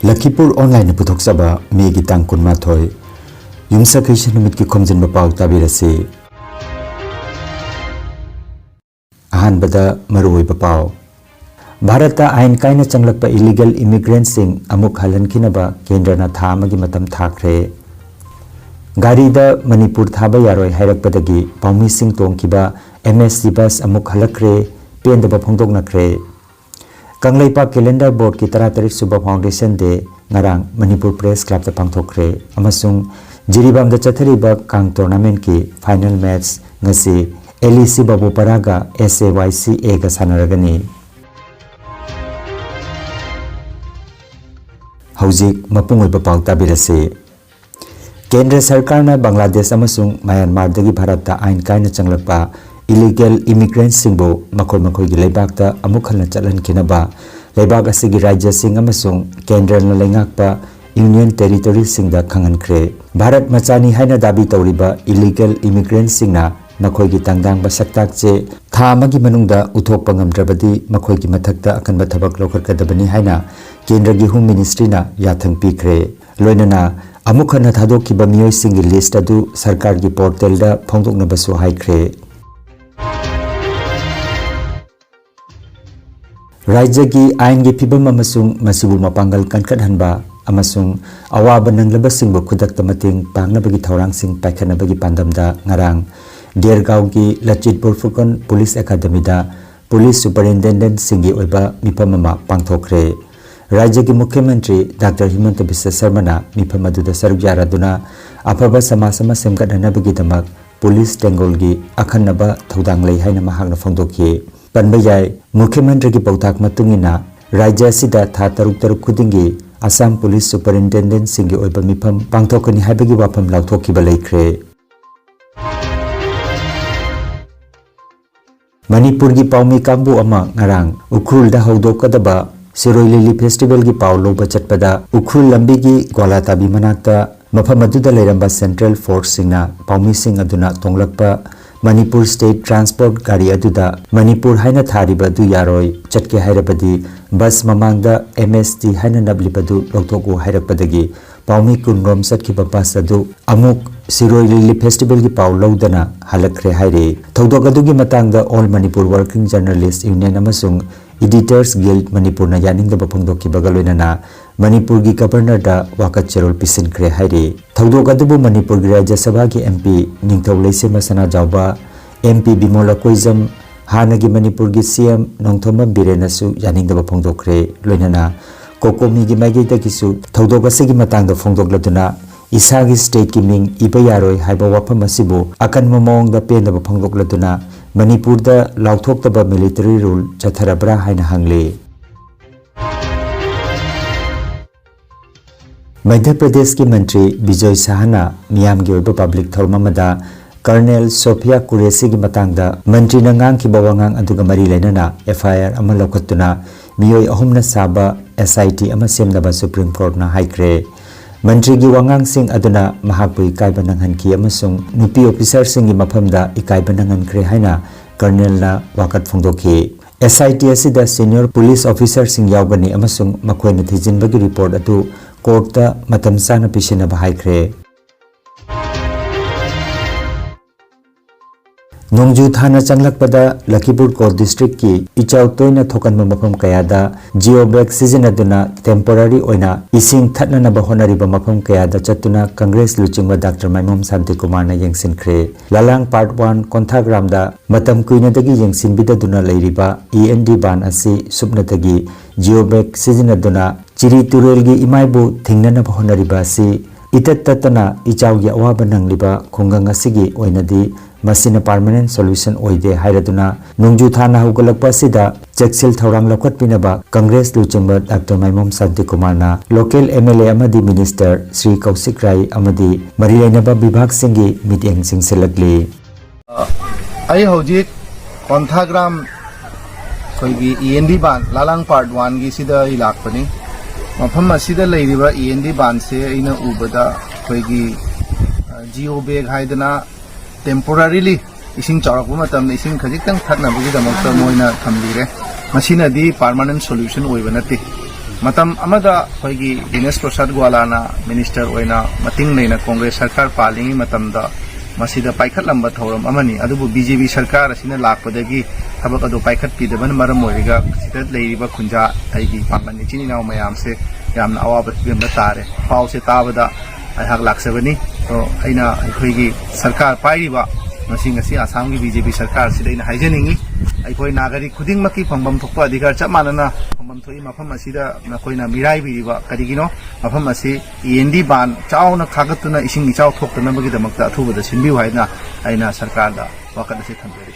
Lakhipuronline puthokchaba May gi tang kunmathoi yumsakhaisa numit ki Khomjinba Pao tabirase ahanbada maruoiba pao Bharata ain kaina changlakpa illegal immigrants sing amuk halankinaba kendrana tha amagi matam thakre garida manipur thaba yaroi hairakpadagi paumi sing tongkiba MSC bus amuk halakre pendaba phongdoknakre Kanglaipa Calendar Board ki 33 Suba Foundation Day ngarang Manipur Press Club ta pangthokre amasung Jiribam da chathariba kang tournament ki final match ngasi LEC Babu Paraga SAYCA ga sanaragani Haujik mapungoi ba paw tabirase Kendra Sarkar na Bangladesh amasung Myanmar dagi Bharat ta ain kaina changlakpa illegal immigrants singbo makoi gi leibak ta amuk halna chalan kinaba leibak asigi rajya sing amasung kendra na lengakpa union territory singda khangan khre Bharat machani haina dabi tawriba illegal immigrants singna makoi gi tangdang ba saktak che tha amagi manungda uthokpa ngamdrabadi makoi gi mathakta akanba thabak lokharkadabani haina kendra gi home ministry na yathang pikre loinana amuk halna thadokkiba miyoi singi list adu sarkar gi portal da phongdokna basu haikre Rajya ki ain gi phibam amasung masibu mapangal kankadhanba amasung awaba nanglaba singbo khudak tamating pangnabagi thaurang sing paikhanabagi pandamda ngarang Dergaon ki Lachitpur Fukon Police Academy da Police Superintendent singi oiba mipamama pangthokre Rajya ki Mukhyamantri Dr. Himanta Biswa Sarma na mipamadu da saruk yaraduna afaba samasama semgadhanabagi damak Police Tengol gi akhannaba thodang lei haina mahakna phongdokhi Panbayai Mukhyamantri ki pautak matungina Rajya sida tha taruk khudingi Assam Police Superintendent singi oiba mifam pangthokani haibagi wafam lauthokkiba leikre Manipur gi paumi kambu ama ngarang ukhul da hodokadaba Siroi Lili Festival gi paw loba chatpada ukhul lambi gi Gwalatabi manakta mafam aduda leiramba Central Force singna paumi sing aduna tonglakpa Manipur State Transport Gari aduda Manipur haina thariba du yaroi chatke hairabadi bus mamangda MST haina nablibadu loktoku hairapadagi paumi kunrom satkiba bus adu amuk Siroi Lili Festival gi paw lodana halakre haire thodok adugi matangda All Manipur Working Journalists Union amasung Editors Guild Manipur na yaningda bapongdoki bagaloinana Manipur gi Governor da wakat cherol pisin kre haire thodok adubu Manipur gi Rajya Sabha gi MP Ningthau Leise Masana Jawba MP Bimola Koizam Hanagi Manipur gi CM Nongthoma Birenasu yaningda bapongdokre loinana Kokomi gi Maigita gisu thodok asigi matangda phongdokladuna Isagi state ki ming iba yaroi haiba wafam asibu akan momong da pen da phongdokladuna Manipur da lauthokta military rule chatharabra haina hangle Madhya Pradesh ki mantri Bijoy Sahana miyam gi oiba public thormamada Colonel Sophia Kuresi gi matangda mantri na ngang ki bawangang aduga mari lenana FIR ama lokhatuna miyoi ahumna saba SIT ama semnaba Supreme Court na haikre Mantri gi wangang sing aduna mahakpui kaiba nanghan ki amasung nupi officer sing gi maphamda ikaiba nanghan kre haina Colonel na wakat phongdokhi SIT asida senior police officer sing yawgani amasung makoina thijinbagi report atu court ta matam sana pisina bahaikre Nongju thana changlakpada Lakhipur Court District ki ichau toina thokanma mafam kayada geobag sizinaduna temporary oina ising thatnana bahonariba mafam kayada chatuna Congress luchingba Dr. Maimom Santi Kumar na yengsinkre Lalang Part 1 Konthagram da matam kuinadagi yengsinbidaduna leiriba END ban asi supnatagi geobag sizinaduna chiri turelgi imaibu thingnana bahonariba asi itattatana ichaugi awaba nangliba khongang asigi oinadi Masina permanent solution oide hairaduna nungju thana hugalakpa sida cheksil thorang lokhat pinaba Congress luchingba Dr. Maimom Santi Kumar na local MLA amadi minister Sri Kausik Rai amadi marilainaba vibhag singi meeting sing selagli ai hojik Konthagram koigi END ban Lalang Part 1 gi sida ilakpani mafam asida leiriba END ban se aina ubada koigi geo bag haidana temporarily ising charakpa matam ising khajitang thatnabagi damakta moina thamlire masina di permanent solution oiba nati matam amada hoigi Dinesh Prasad Gwalana minister oina mating leina Congress sarkar palingi matamda masida paikhat lamba thoram amani adubu BJP sarkar asina lakpadagi thabak adu paikhat pidaban maram oiriga sida leiriba khunja aigi panglan chini naw mayam se yamna awaba bemda tare pau se tabada ai hak laksabani to aina akhoi sarkar pairiba masing asi assam gi BJP sarkar sida ina haijeningi akhoi nagari khuding maki phambam thokpa adhikar cha manana phambam thoi mafam asida nakoina mirai biriba karigino mafam asi END ban chauna khagatuna ising ichau thoktana bagi damakta athubada sinbiu haina aina sarkar da wakat ase thamjari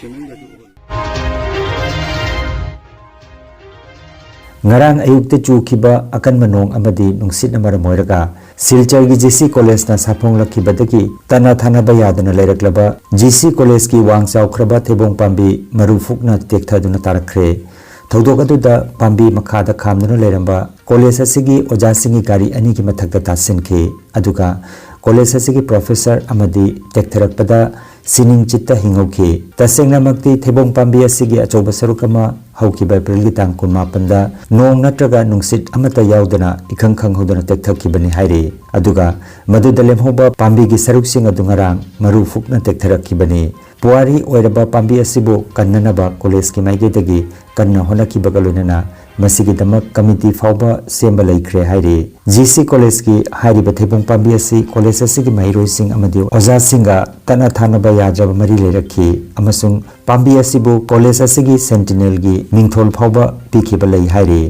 ngarang ayukte chukhiba akan manong amadi nungsit na maramoiraga silchar gi GC college na saphong lakhibadagi tana thana ba yadana leiraklaba GC college ki wangchau khraba thebong pambi marufukna tekthaduna tarakre thodok aduda pambi makhada khamduna leiramba college asigi oja singi gari ani ki mathakta tasinke aduga college asigi professor amadi tektharakpada sining chitta hingauke tasengna makti thebong pambi asigi achoba sarukama haukiba April gi tang kun mapanda nong natraga nungsit amata yaudana ikhang khang hodana tekthakibani haire aduga maduda lemhoba pambi gi saruksing adungarang maru fukna tekthakibani puari oiraba pambi asibu kannanaba college ki maigedagi kanna honaki bagalunana masigi damak committee fauba semba laikre haire GC college ki hairiba thebong pambi asi college asigi mairoi sing amadi oja singa tana thana ba yajaba mari lerakhi amasung pambi asibu college asigi sentinel gi mingthol fauba pikhiba lai haire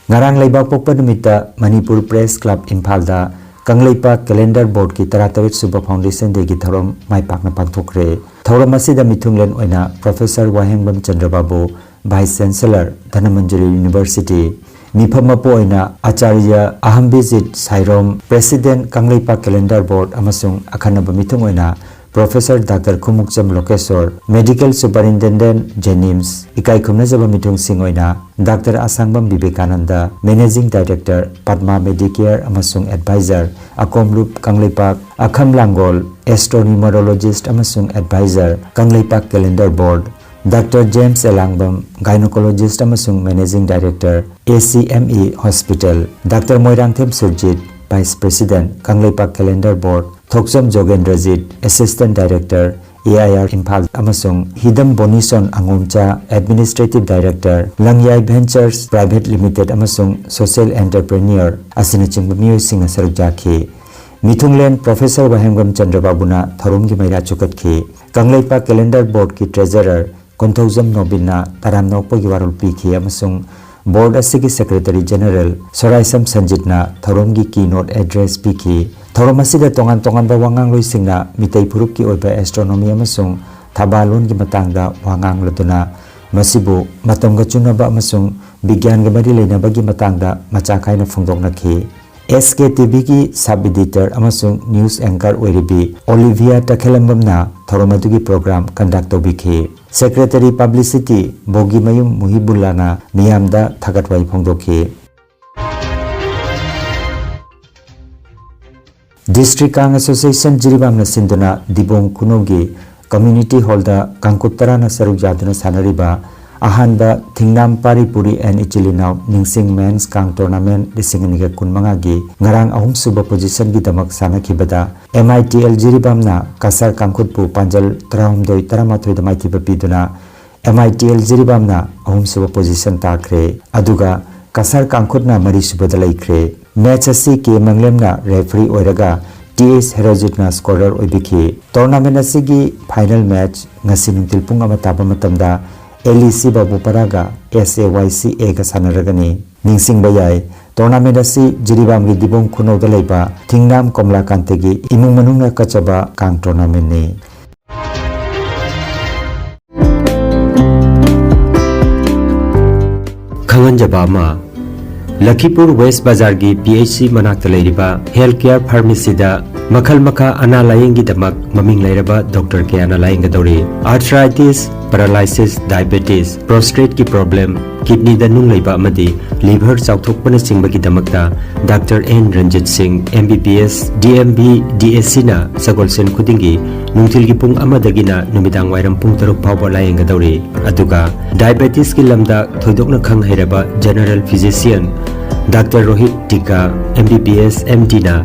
ngarang laibak pokpa numita Manipur Press Club Imphal da Kangleipa Calendar Board ki 38 Suba Foundation de gi thorom mai pakna pangthokre thorom asida mithunglen oina Professor Wahengbam Chandrababu Vice Chancellor Dhanamanjari University Mifamapo oina Acharya Ahambijit Sairom President Kangleipa Calendar Board amasung akhanaba mithung oina Professor Dr. Khomjinba Lokesor Medical Superintendent Jenims Ikai Khumnajaba Mithung Singoina Dr. Asangbam Vivekananda Managing Director Padma Medicare amasung Advisor Akomlup Kangleipak Akham Langol Astronumerologist amasung Advisor Kangleipak Calendar Board Dr. James Elangbam Gynecologist amasung Managing Director ACME Hospital Dr. Moirangthem Surjit Vice President Kangleipak Calendar Board Thoksom Jogendrajit Assistant Director AIR Imphal amasung Hidam Bonison Angomcha Administrative Director Langyai Ventures Private Limited amasung Social Entrepreneur asinachingba miyosing sarukjakhi Mithunglen Professor Wahengbam Chandrababuna Thorumgi Maira Chukatki Kangleipak Calendar Board ki Treasurer Konthojam Nobina Taram Nokpagi Warul Pikhi amasung Board asigi Secretary General Soraisam Sanjitna Thorumgi Keynote Address Pikhi Thorom asida tongan ba wangang loisingna mitei phurup ki oiba astronomy amasung thabalon gi matangda wangang lotuna masibu matamga chunaba amasung bigyan ga mari leina bagi matangda macha khaina phungdoknakhi SKTV ki sub editor amasung news anchor oiribi Olivia Takhelambamna thoromadugi program conduct tobikhi Secretary Publicity Bogi Mayum Muhibullana miyamda thagatwai phongdokhi District Kang Association Jiribamna Sinduna Dibong Kunogi Community Hall da Kangkuttarana Saruk Jaduna Sanariba Ahanba Thingnam Paripuri and Ichilinaw Ningsing Men's Kang Tournament Lisinginiga Kunmangagi Ngarang ahum suba position gi damak sanakhibada MITL Jiribamna Kasar Kangkutpu Panjal Tramdoi Taramathoi da maithiba piduna MITL Jiribamna ahum suba position takre aduga Kasar Kangkutna mari subada laikre Match asi ke manglemna referee oiraga TS Herojitna scorer oibiki tournament asigi final match ngasi nungtil pung ama taba matamda LEC Babu Paraga SAYCA ga sanaragani ningsing bayai tournament asi Jiribam gi dibong khuno da leiba Thingnam Komla Kantegi imung manungna kachaba kang tournament ni Khanganjabama Lakhipur West Bazar gi PHC manakta leiriba healthcare pharmacy da makhal makha ana layingi damak maming leiraba doctor ke ana layinga dori arthritis paralysis diabetes prostate ki problem kidney da nung leiba amadi liver chauthokpana chingba gi damakta Dr. N Ranjit Singh MBBS DMB DSC na sagolsen khudingi ꯅꯨꯡꯊꯤꯜꯒꯤ ꯄꯨꯡ 1ꯗꯒꯤꯅ ꯅꯨꯃꯤꯗꯥꯡ ꯋꯥꯏꯔꯝ ꯄꯨꯡ 6 ꯐꯥꯎꯕ ꯂꯥꯌꯦꯡꯒꯗꯧꯔꯤ ꯑꯗꯨꯒ ꯗꯥꯏꯕꯦꯇꯤꯁꯀꯤ ꯂꯝꯗ ꯊꯣꯏꯗꯣꯛꯅ ꯈꯪ ꯍꯩꯔꯕ ꯖꯦꯅꯔꯦꯜ ꯐꯤꯖꯤꯁꯤꯌꯟ ꯗꯥꯛꯇꯔ ꯔꯣꯍꯤꯠ ꯇꯤꯀꯥ MBBS MD ꯅ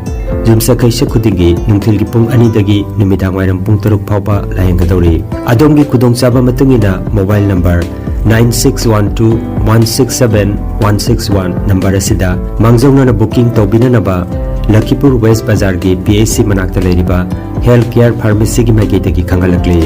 ꯌꯨꯝꯁꯀꯩꯁ ꯈꯨꯗꯤꯡꯒꯤ ꯅꯨꯡꯊꯤꯜꯒꯤ ꯄꯨꯡ 2ꯗꯒꯤ ꯅꯨꯃꯤꯗꯥꯡ ꯋꯥꯏꯔꯝ ꯄꯨꯡ 6 ꯐꯥꯎꯕ ꯂꯥꯌꯦꯡꯒꯗꯧꯔꯤ ꯑꯗꯣꯝꯒꯤ ꯈꯨꯗꯣꯡꯆꯥꯕ ꯃꯇꯨꯡꯏꯟꯅ ꯃꯣꯕꯥꯏꯜ ꯅꯝꯕꯔ 9612167161 ꯅꯝꯕꯔ ꯑꯁꯤꯗ ꯃꯥꯡꯖꯧꯅꯅ booking ꯇꯧꯕꯤꯅꯅꯕ Lakhipur West Bazar gi PHC manakta leiriba Health Care Pharmacy gi maigedagi khangalakli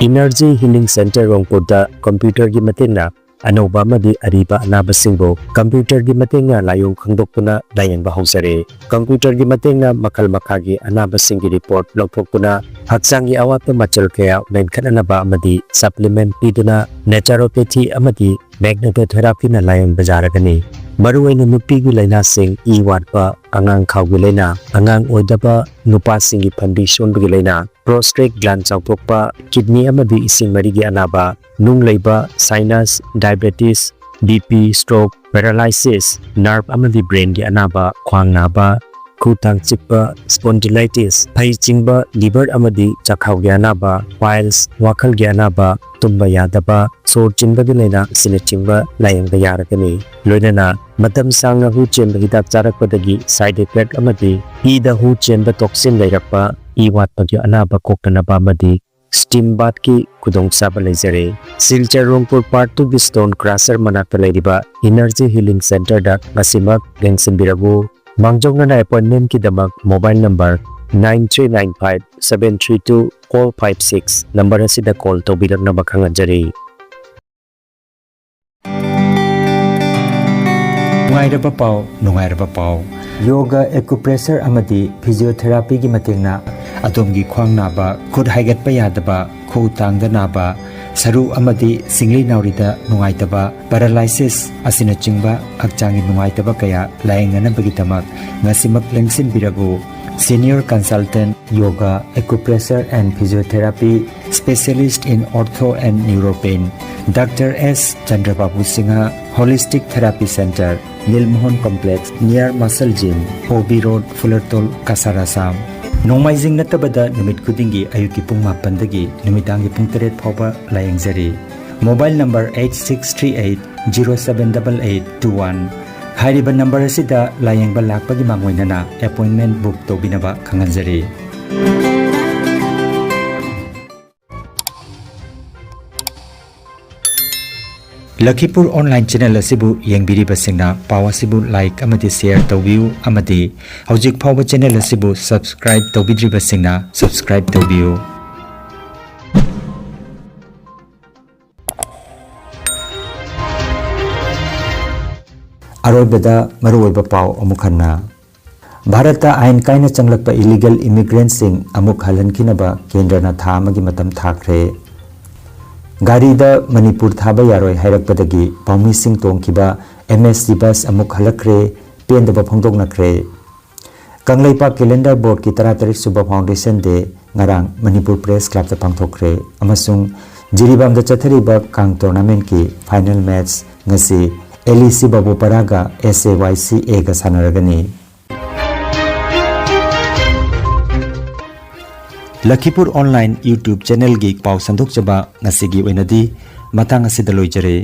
Energy Healing Center Rongpurda computer gi matengna anauba amadi ariba anabasingbo computer gi matengna layong khangdokpuna layengba hausare computer gi matengna makhal makhagi anabasing gi report lawthokpuna haksangi awatpa machal kaya menkhananaba amadi supplement piduna naturopathy amadi magnetotherapy na layeng bajaragani maruwaina nupigi laina sing I watpa angang khawgi laina angang oidaba nupa singi phambi sonbagi laina prostate gland chawthokpa kidney amadi ising marigi anaba nung leiba sinus diabetes BP stroke paralysis nerve amadi brain gi anaba khwang naba khutang chikpa spondylitis phai chingba liver amadi chakhau gi anaba piles wakhal gi anaba tumba yadaba sor chinba gi laina sine chingba layang da yaragani loinana matam sangna hu chemba hidak charakpadagi side effect amadi I da hu chemba toxin lairakpa I watpa gi anaba koktanaba amadi steam bath ki kudong saba lejare silchar rongpur part 2 gi stone crusher manakta leiriba energy healing center da ngasimak gengsin biragu mangjongna appointment ki damak mobile number 9395732456 number asida call tobiragna bakhanganjari Nungairaba Pao Yoga acupressure amadi physiotherapy gi matengna adomgi khwang naba khud haigatpa yadaba khu tangda naba saru amadi singli naurida nungaitaba paralysis asina chingba akchangi nungaitaba kaya layengana bagi tamak ngasimak lengsin biragu Senior Consultant Yoga Acupressure and Physiotherapy Specialist in Ortho and Neuropain Dr. S. Chandrababu Singha Holistic Therapy Center Nilmohon Complex near Muscle Gym Hobi Road Fullertol Kasar Assam Nomaizing natabada numit kudingi ayuki pung 8dagi numidangi pung 3 phawba layengzari Mobile number 8638078821 Hariba number asida layengba lakpagi mangoinana appointment book tobinaba khanganjari Lakhipur online channel asibu yengbiriba singna pawa sibu like amadi share tawbiu amadi hojik phawba channel asibu subscribe tawbidriba singna subscribe tawbiu Aroibada maruoiba pau amukhanna Bharata ain kaina changlakpa illegal immigrants sing amuk halankinaba kendrana tha amagi matam thakre Garida Manipur thaba yaroi hairakpadagi paumi sing tongkiba MSC bus amuk halakre pendaba phongdoknakre Kanglaipa calendar board ki 33 suba foundation de ngarang Manipur press club ta pangthokre amasung jiribam da chathariba kang tournament ki final match ngasi LEC Babu Paraga SAYCA ga sanaragani Lakhipur online YouTube channel gi pau sandok chaba ngasigi oinadi matang asida loijare